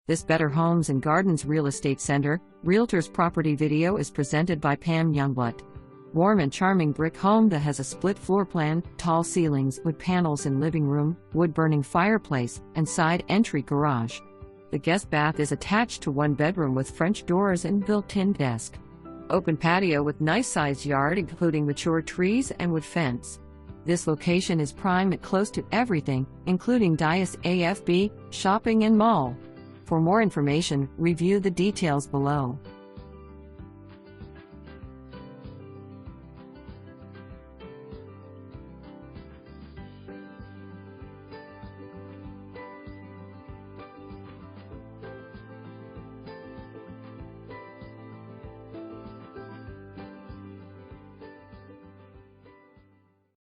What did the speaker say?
This Better Homes and Gardens Real Estate Center, Realtors property video is presented by Pam Yungblut. Warm and charming brick home that has a split floor plan, tall ceilings, wood panels in living room, wood-burning fireplace, and side entry garage. The guest bath is attached to one bedroom with French doors and built-in desk. Open patio with nice-sized yard including mature trees and wood fence. This location is prime and close to everything, including Dyess AFB, shopping and mall. For more information, review the details below.